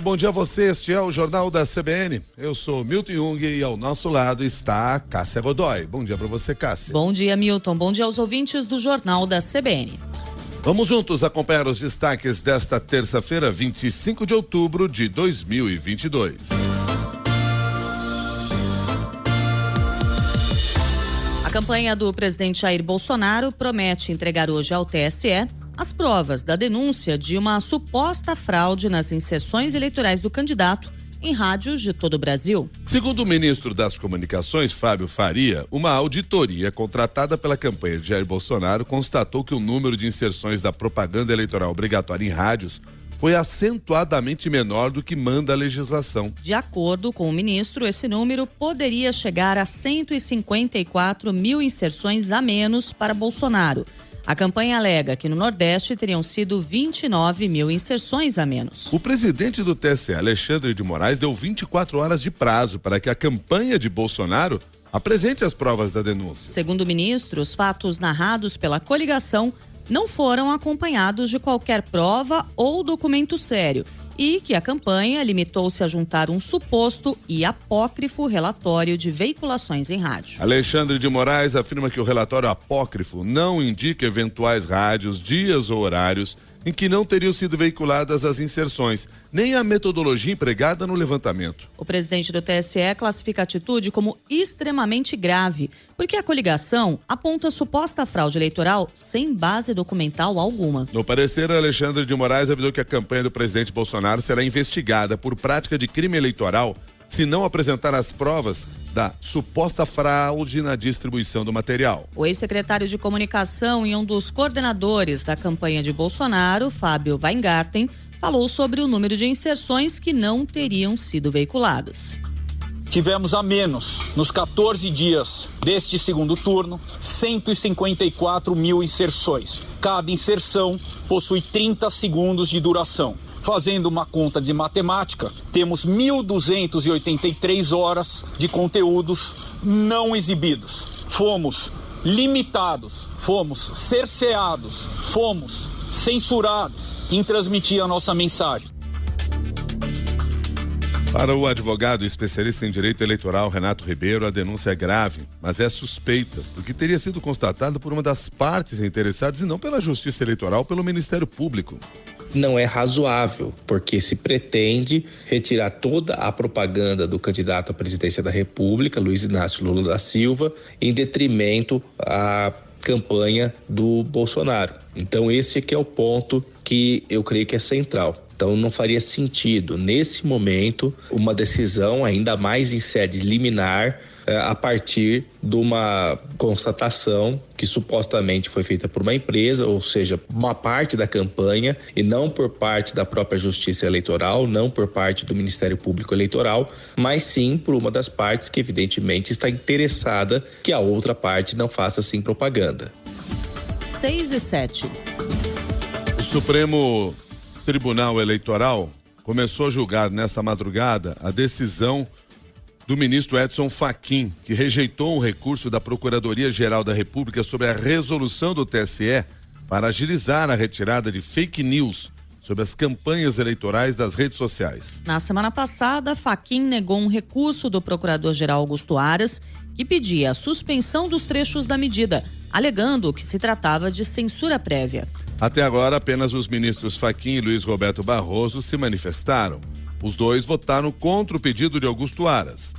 Bom dia a você, este é o Jornal da CBN. Eu sou Milton Jung e ao nosso lado está a Cássia Godoy. Bom dia para você, Cássia. Bom dia, Milton. Bom dia aos ouvintes do Jornal da CBN. Vamos juntos acompanhar os destaques desta terça-feira, 25 de outubro de 2022. A campanha do presidente Jair Bolsonaro promete entregar hoje ao TSE as provas da denúncia de uma suposta fraude nas inserções eleitorais do candidato em rádios de todo o Brasil. Segundo o ministro das Comunicações, Fábio Faria, uma auditoria contratada pela campanha de Jair Bolsonaro constatou que o número de inserções da propaganda eleitoral obrigatória em rádios foi acentuadamente menor do que manda a legislação. De acordo com o ministro, esse número poderia chegar a 154 mil inserções a menos para Bolsonaro. A campanha alega que no Nordeste teriam sido 29 mil inserções a menos. O presidente do TSE, Alexandre de Moraes, deu 24 horas de prazo para que a campanha de Bolsonaro apresente as provas da denúncia. Segundo o ministro, os fatos narrados pela coligação não foram acompanhados de qualquer prova ou documento sério e que a campanha limitou-se a juntar um suposto e apócrifo relatório de veiculações em rádio. Alexandre de Moraes afirma que o relatório apócrifo não indica eventuais rádios, dias ou horários em que não teriam sido veiculadas as inserções, nem a metodologia empregada no levantamento. O presidente do TSE classifica a atitude como extremamente grave, porque a coligação aponta suposta fraude eleitoral sem base documental alguma. No parecer, Alexandre de Moraes avisou que a campanha do presidente Bolsonaro será investigada por prática de crime eleitoral se não apresentar as provas da suposta fraude na distribuição do material. O ex-secretário de Comunicação e um dos coordenadores da campanha de Bolsonaro, Fábio Weingarten, falou sobre o número de inserções que não teriam sido veiculadas. Tivemos a menos, nos 14 dias deste segundo turno, 154 mil inserções. Cada inserção possui 30 segundos de duração. Fazendo uma conta de matemática, temos 1.283 horas de conteúdos não exibidos. Fomos limitados, fomos cerceados, fomos censurados em transmitir a nossa mensagem. Para o advogado e especialista em direito eleitoral Renato Ribeiro, a denúncia é grave, mas é suspeita, porque teria sido constatada por uma das partes interessadas e não pela Justiça Eleitoral, pelo Ministério Público. Não é razoável, porque se pretende retirar toda a propaganda do candidato à presidência da República, Luiz Inácio Lula da Silva, em detrimento à campanha do Bolsonaro. Então esse aqui é o ponto que eu creio que é central. Então não faria sentido, nesse momento, uma decisão ainda mais em sede liminar a partir de uma constatação que supostamente foi feita por uma empresa, ou seja, uma parte da campanha e não por parte da própria Justiça Eleitoral, não por parte do Ministério Público Eleitoral, mas sim por uma das partes que evidentemente está interessada que a outra parte não faça assim propaganda. 6:07. O Supremo Tribunal Eleitoral começou a julgar nesta madrugada a decisão do ministro Edson Fachin, que rejeitou um recurso da Procuradoria-Geral da República sobre a resolução do TSE para agilizar a retirada de fake news sobre as campanhas eleitorais das redes sociais. Na semana passada, Fachin negou um recurso do Procurador-Geral Augusto Aras, que pedia a suspensão dos trechos da medida, alegando que se tratava de censura prévia. Até agora, apenas os ministros Fachin e Luiz Roberto Barroso se manifestaram. Os dois votaram contra o pedido de Augusto Aras.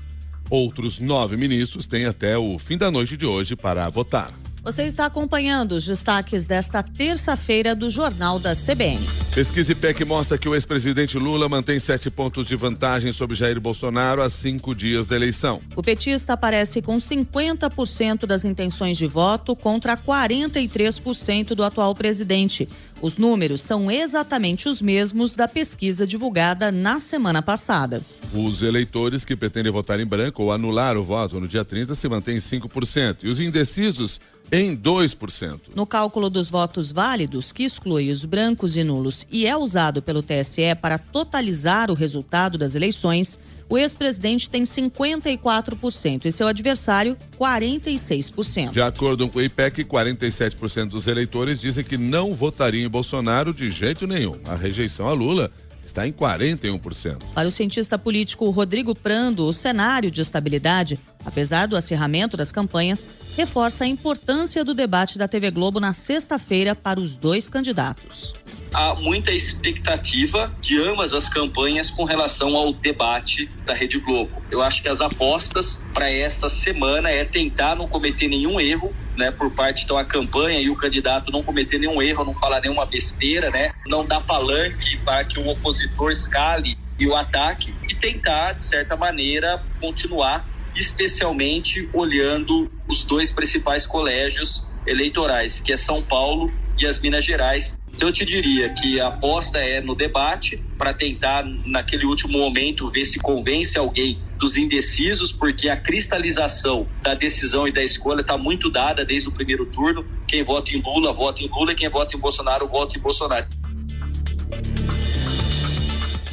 Outros 9 ministros têm até o fim da noite de hoje para votar. Você está acompanhando os destaques desta terça-feira do Jornal da CBN. Pesquisa IPEC mostra que o ex-presidente Lula mantém 7 pontos de vantagem sobre Jair Bolsonaro a 5 dias da eleição. O petista aparece com 50% das intenções de voto contra 43% do atual presidente. Os números são exatamente os mesmos da pesquisa divulgada na semana passada. Os eleitores que pretendem votar em branco ou anular o voto no dia 30 se mantêm em 5% e os indecisos em 2%. No cálculo dos votos válidos, que exclui os brancos e nulos e é usado pelo TSE para totalizar o resultado das eleições, o ex-presidente tem 54% e seu adversário 46%. De acordo com o IPEC, 47% dos eleitores dizem que não votariam em Bolsonaro de jeito nenhum. A rejeição a Lula está em 41%. Para o cientista político Rodrigo Prando, o cenário de estabilidade, apesar do acirramento das campanhas, reforça a importância do debate da TV Globo na sexta-feira para os dois candidatos. Há muita expectativa de ambas as campanhas com relação ao debate da Rede Globo. Eu acho que as apostas para esta semana é tentar não cometer nenhum erro, né, por parte da campanha e o candidato não cometer nenhum erro, não falar nenhuma besteira, né, não dar palanque para que o opositor escale e o ataque e tentar, de certa maneira, continuar, especialmente olhando os dois principais colégios eleitorais, que é São Paulo e as Minas Gerais. Então eu te diria que a aposta é no debate para tentar, naquele último momento, ver se convence alguém dos indecisos, porque a cristalização da decisão e da escolha está muito dada desde o primeiro turno. Quem vota em Lula, vota em Lula, e quem vota em Bolsonaro, vota em Bolsonaro.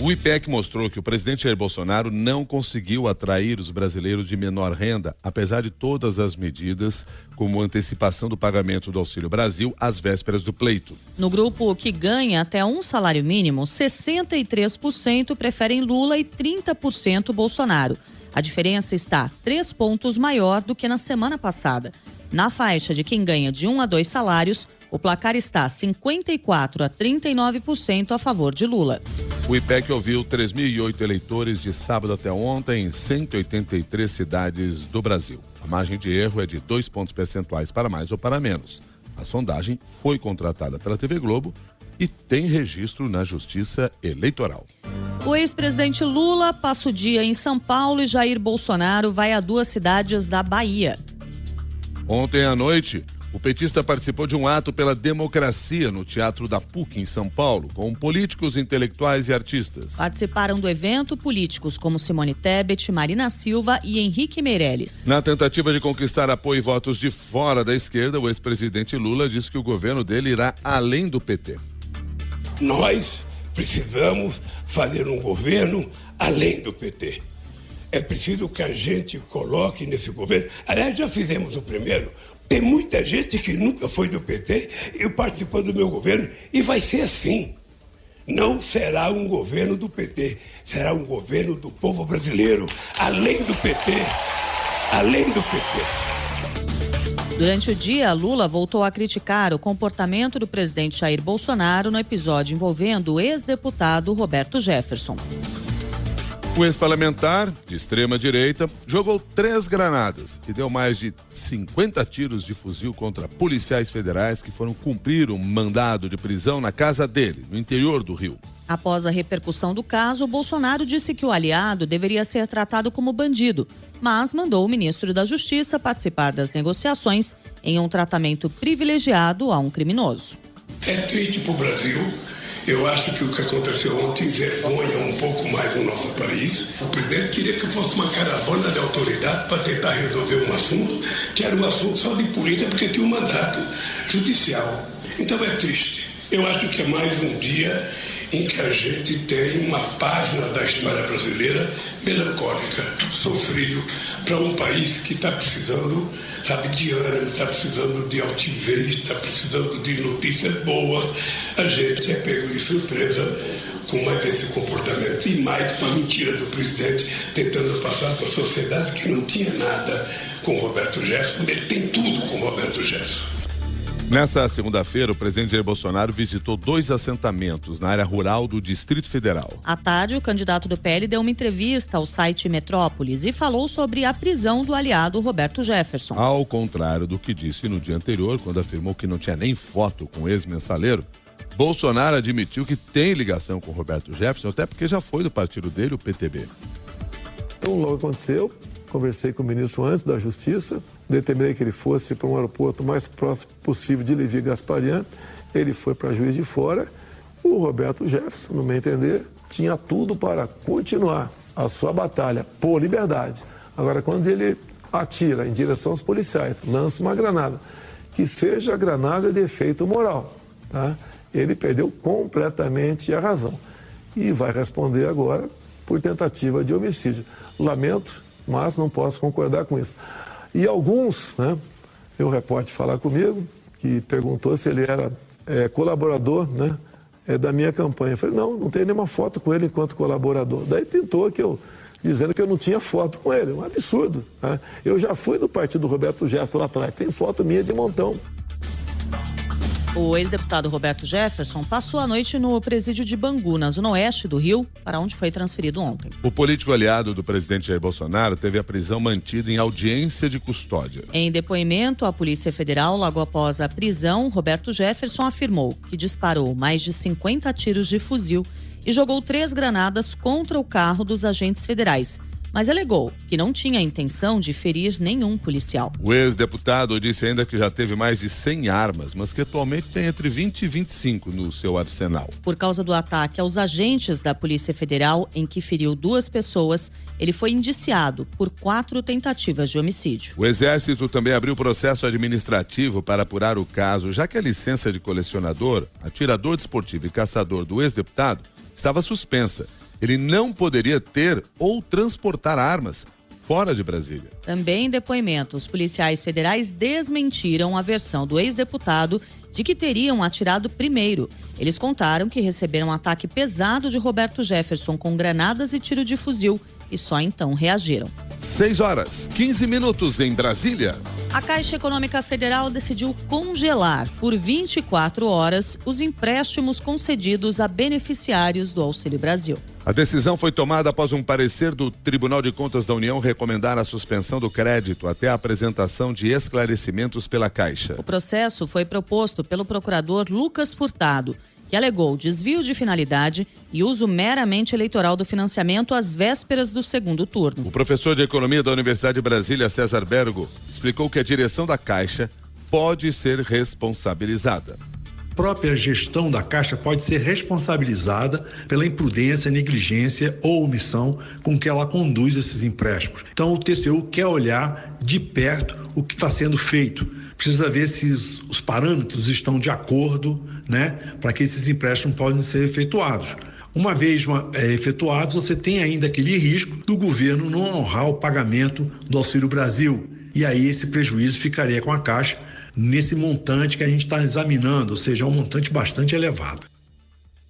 O IPEC mostrou que o presidente Jair Bolsonaro não conseguiu atrair os brasileiros de menor renda, apesar de todas as medidas, como antecipação do pagamento do Auxílio Brasil às vésperas do pleito. No grupo que ganha até um salário mínimo, 63% preferem Lula e 30% Bolsonaro. A diferença está 3 pontos maior do que na semana passada. Na faixa de quem ganha de 1 a 2 salários, o placar está 54% a 39% a favor de Lula. O IPEC ouviu 3.008 eleitores de sábado até ontem em 183 cidades do Brasil. A margem de erro é de 2 pontos percentuais para mais ou para menos. A sondagem foi contratada pela TV Globo e tem registro na Justiça Eleitoral. O ex-presidente Lula passa o dia em São Paulo e Jair Bolsonaro vai a 2 cidades da Bahia. Ontem à noite, o petista participou de um ato pela democracia no Teatro da PUC, em São Paulo, com políticos, intelectuais e artistas. Participaram do evento políticos como Simone Tebet, Marina Silva e Henrique Meirelles. Na tentativa de conquistar apoio e votos de fora da esquerda, o ex-presidente Lula disse que o governo dele irá além do PT. Nós precisamos fazer um governo além do PT. É preciso que a gente coloque nesse governo. Aliás, já fizemos o primeiro. Tem muita gente que nunca foi do PT e participou do meu governo e vai ser assim. Não será um governo do PT, será um governo do povo brasileiro, além do PT, além do PT. Durante o dia, Lula voltou a criticar o comportamento do presidente Jair Bolsonaro no episódio envolvendo o ex-deputado Roberto Jefferson. O ex-parlamentar, de extrema-direita, jogou 3 granadas e deu mais de 50 tiros de fuzil contra policiais federais que foram cumprir um mandado de prisão na casa dele, no interior do Rio. Após a repercussão do caso, Bolsonaro disse que o aliado deveria ser tratado como bandido, mas mandou o ministro da Justiça participar das negociações em um tratamento privilegiado a um criminoso. É triste para o Brasil. Eu acho que o que aconteceu ontem vergonha um pouco mais o nosso país. O presidente queria que fosse uma caravana de autoridade para tentar resolver um assunto que era um assunto só de política, porque tinha um mandato judicial. Então é triste. Eu acho que é mais um dia em que a gente tem uma página da história brasileira melancólica, sofrível, para um país que está precisando, sabe, de ânimo, está precisando de altivez, está precisando de notícias boas. A gente é pego de surpresa com mais esse comportamento e mais com a mentira do presidente tentando passar para a sociedade que não tinha nada com Roberto Jefferson, ele tem tudo com Roberto Jefferson. Nessa segunda-feira, o presidente Jair Bolsonaro visitou 2 assentamentos na área rural do Distrito Federal. À tarde, o candidato do PL deu uma entrevista ao site Metrópolis e falou sobre a prisão do aliado Roberto Jefferson. Ao contrário do que disse no dia anterior, quando afirmou que não tinha nem foto com o ex-mensaleiro, Bolsonaro admitiu que tem ligação com Roberto Jefferson, até porque já foi do partido dele, o PTB. Então, logo aconteceu, conversei com o ministro antes da Justiça, determinei que ele fosse para um aeroporto mais próximo possível de Levi Gasparian. Ele foi para Juiz de Fora. O Roberto Jefferson, no meu entender, tinha tudo para continuar a sua batalha por liberdade. Agora, quando ele atira em direção aos policiais, lança uma granada, que seja a granada de efeito moral, tá? Ele perdeu completamente a razão e vai responder agora por tentativa de homicídio. Lamento, mas não posso concordar com isso. E alguns, né, o repórter falar comigo, que perguntou se ele era colaborador, né, da minha campanha. Eu falei, não tenho nenhuma foto com ele enquanto colaborador. Daí pintou dizendo que eu não tinha foto com ele. Um absurdo. Né? Eu já fui do partido Roberto Jefferson lá atrás, tem foto minha de montão. O ex-deputado Roberto Jefferson passou a noite no presídio de Bangu, na zona oeste do Rio, para onde foi transferido ontem. O político aliado do presidente Jair Bolsonaro teve a prisão mantida em audiência de custódia. Em depoimento à Polícia Federal, logo após a prisão, Roberto Jefferson afirmou que disparou mais de 50 tiros de fuzil e jogou 3 granadas contra o carro dos agentes federais, mas alegou que não tinha a intenção de ferir nenhum policial. O ex-deputado disse ainda que já teve mais de 100 armas, mas que atualmente tem entre 20 e 25 no seu arsenal. Por causa do ataque aos agentes da Polícia Federal, em que feriu 2 pessoas, ele foi indiciado por 4 tentativas de homicídio. O Exército também abriu processo administrativo para apurar o caso, já que a licença de colecionador, atirador desportivo e caçador do ex-deputado estava suspensa. Ele não poderia ter ou transportar armas fora de Brasília. Também em depoimento, os policiais federais desmentiram a versão do ex-deputado de que teriam atirado primeiro. Eles contaram que receberam um ataque pesado de Roberto Jefferson com granadas e tiro de fuzil e só então reagiram. 6h15 em Brasília. A Caixa Econômica Federal decidiu congelar por 24 horas os empréstimos concedidos a beneficiários do Auxílio Brasil. A decisão foi tomada após um parecer do Tribunal de Contas da União recomendar a suspensão do crédito até a apresentação de esclarecimentos pela Caixa. O processo foi proposto pelo procurador Lucas Furtado, que alegou desvio de finalidade e uso meramente eleitoral do financiamento às vésperas do segundo turno. O professor de Economia da Universidade de Brasília, César Bergo, explicou que a direção da Caixa pode ser responsabilizada. A própria gestão da Caixa pode ser responsabilizada pela imprudência, negligência ou omissão com que ela conduz esses empréstimos. Então, o TCU quer olhar de perto o que está sendo feito. Precisa ver se os parâmetros estão de acordo, né, para que esses empréstimos possam ser efetuados. Uma vez efetuados, você tem ainda aquele risco do governo não honrar o pagamento do Auxílio Brasil. E aí esse prejuízo ficaria com a Caixa nesse montante que a gente está examinando, ou seja, é um montante bastante elevado.